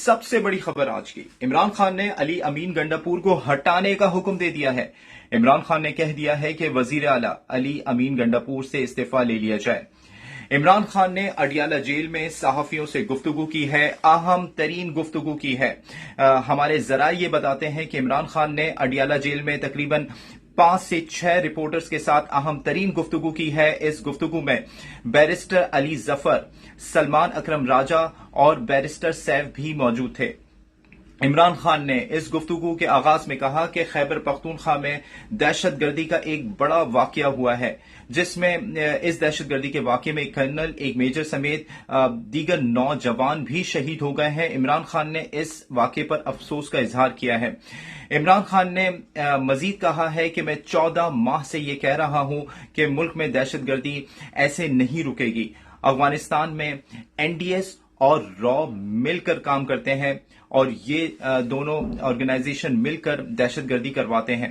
सबसे बड़ी खबर आज की, इमरान खान ने अली अमीन गंडापुर को हटाने का हुक्म दे दिया है। इमरान खान ने कह दिया है कि वजीर आला अली अमीन गंडापुर से इस्तीफा ले लिया जाए। इमरान खान ने अडियाला जेल में सहाफियों से गुफ्तगू की है, अहम तरीन गुफ्तगू की है। हमारे जराये ये बताते हैं कि इमरान खान ने अडियाला जेल में तकरीबन 5 से 6 रिपोर्टर्स के साथ अहम तरीन गुफ्तगू की है। इस गुफ्तगू में बैरिस्टर अली जफर, सलमान अकरम राजा और बैरिस्टर सैफ भी मौजूद थे। इमरान खान ने इस गुफ्तगू के आगाज में कहा कि खैबर पख्तूनख्वा में दहशतगर्दी का एक बड़ा वाकया हुआ है, जिसमें इस दहशतगर्दी के वाकये में एक कर्नल, एक मेजर समेत दीगर 9 जवान भी शहीद हो गए हैं। इमरान खान ने इस वाकये पर अफसोस का इजहार किया है। इमरान खान ने मजीद कहा है कि मैं 14 माह से ये कह रहा हूं कि मुल्क में दहशतगर्दी ऐसे नहीं रुकेगी। अफगानिस्तान में एनडीएस और रॉ मिलकर काम करते हैं और ये दोनों ऑर्गेनाइजेशन मिलकर दहशतगर्दी करवाते हैं।